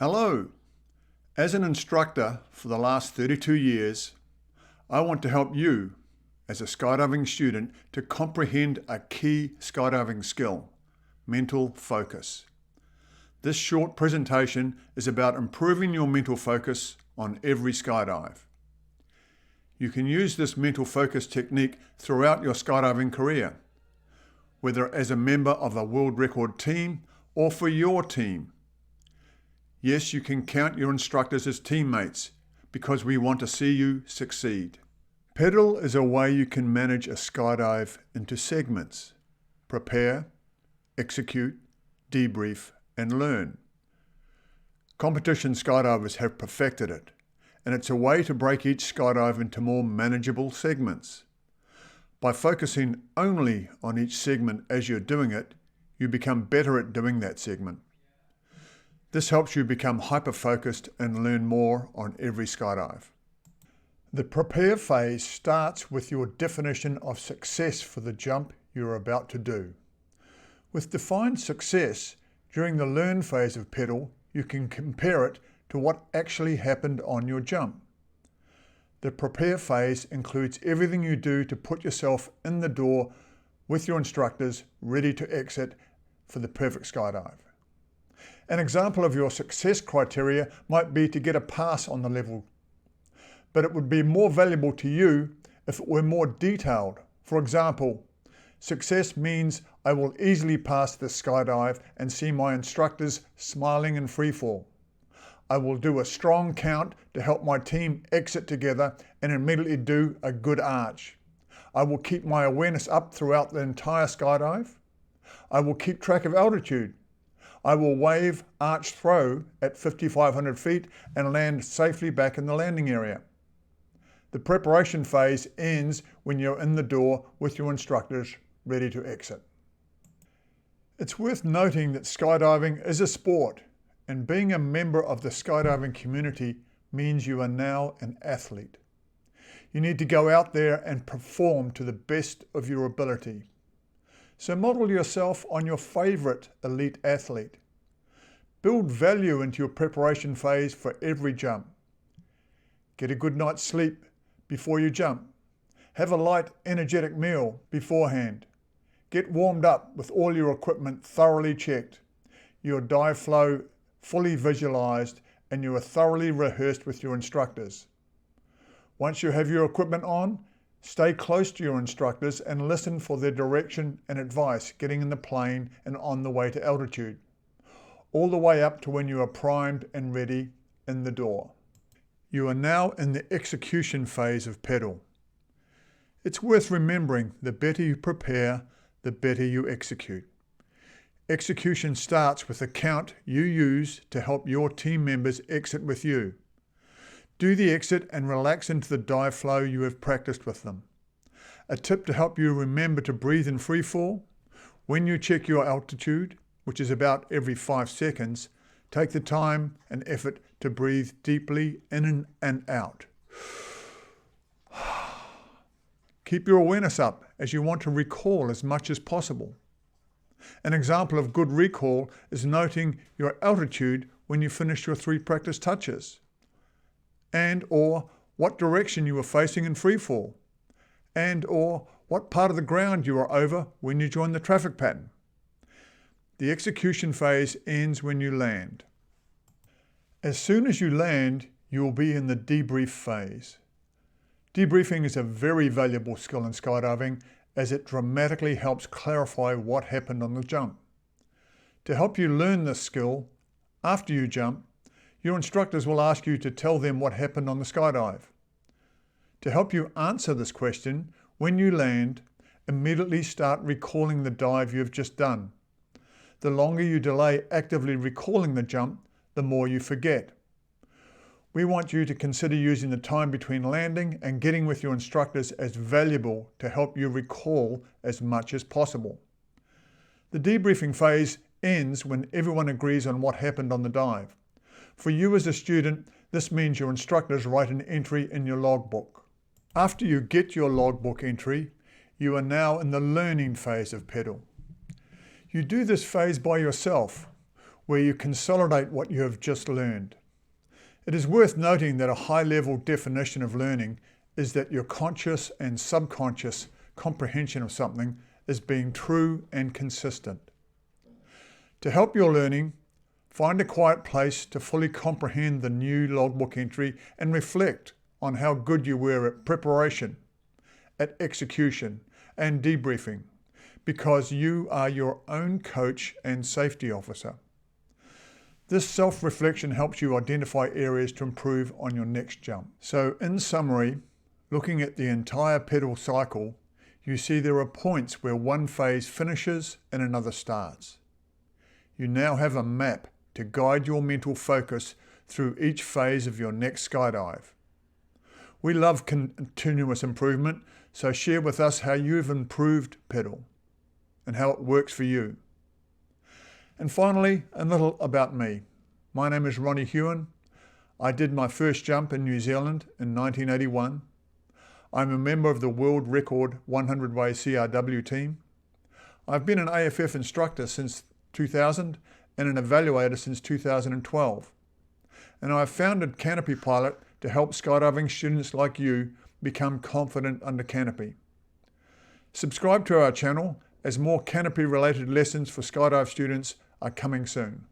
Hello. As an instructor for the last 32 years, I want to help you as a skydiving student to comprehend a key skydiving skill, mental focus. This short presentation is about improving your mental focus on every skydive. You can use this mental focus technique throughout your skydiving career, whether as a member of a world record team or for your team. Yes, you can count your instructors as teammates because we want to see you succeed. PEDL is a way you can manage a skydive into segments: prepare, execute, debrief, and learn. Competition skydivers have perfected it, and it's a way to break each skydive into more manageable segments. By focusing only on each segment as you're doing it, you become better at doing that segment. This helps you become hyper-focused and learn more on every skydive. The prepare phase starts with your definition of success for the jump you're about to do. With defined success, during the learn phase of PEDL, you can compare it to what actually happened on your jump. The prepare phase includes everything you do to put yourself in the door with your instructors ready to exit for the perfect skydive. An example of your success criteria might be to get a pass on the level, but it would be more valuable to you if it were more detailed. For example, success means I will easily pass this skydive and see my instructors smiling in freefall. I will do a strong count to help my team exit together and immediately do a good arch. I will keep my awareness up throughout the entire skydive. I will keep track of altitude. I will wave arch throw at 5,500 feet and land safely back in the landing area. The preparation phase ends when you're in the door with your instructors ready to exit. It's worth noting that skydiving is a sport, and being a member of the skydiving community means you are now an athlete. You need to go out there and perform to the best of your ability. So model yourself on your favorite elite athlete. Build value into your preparation phase for every jump. Get a good night's sleep before you jump. Have a light, energetic meal beforehand. Get warmed up with all your equipment thoroughly checked, your dive flow fully visualized, and you are thoroughly rehearsed with your instructors. Once you have your equipment on, stay close to your instructors and listen for their direction and advice getting in the plane and on the way to altitude, all the way up to when you are primed and ready in the door. You are now in the execution phase of PEDL. It's worth remembering the better you prepare, the better you execute. Execution starts with a count you use to help your team members exit with you. Do the exit and relax into the dive flow you have practiced with them. A tip to help you remember to breathe in freefall: when you check your altitude, which is about every 5 seconds, take the time and effort to breathe deeply in and out. Keep your awareness up as you want to recall as much as possible. An example of good recall is noting your altitude when you finish your 3 practice touches, and or what direction you were facing in freefall, and or what part of the ground you are over when you join the traffic pattern. The execution phase ends when you land. As soon as you land, you will be in the debrief phase. Debriefing is a very valuable skill in skydiving as it dramatically helps clarify what happened on the jump. To help you learn this skill, after you jump, your instructors will ask you to tell them what happened on the skydive. To help you answer this question, when you land, immediately start recalling the dive you have just done. The longer you delay actively recalling the jump, the more you forget. We want you to consider using the time between landing and getting with your instructors as valuable to help you recall as much as possible. The debriefing phase ends when everyone agrees on what happened on the dive. For you as a student, this means your instructors write an entry in your logbook. After you get your logbook entry, you are now in the learning phase of PEDL. You do this phase by yourself, where you consolidate what you have just learned. It is worth noting that a high-level definition of learning is that your conscious and subconscious comprehension of something is being true and consistent. To help your learning, find a quiet place to fully comprehend the new logbook entry and reflect on how good you were at preparation, at execution, and debriefing, because you are your own coach and safety officer. This self-reflection helps you identify areas to improve on your next jump. So in summary, looking at the entire PEDL cycle, you see there are points where one phase finishes and another starts. You now have a map to guide your mental focus through each phase of your next skydive. We love continuous improvement, so share with us how you've improved PEDL and how it works for you. And finally, a little about me. My name is Ronnie Hewen. I did my first jump in New Zealand in 1981. I'm a member of the world record 100-way CRW team. I've been an AFF instructor since 2000 and an evaluator since 2012. And I've founded Canopy Pilot to help skydiving students like you become confident under canopy. Subscribe to our channel as more canopy-related lessons for skydive students are coming soon.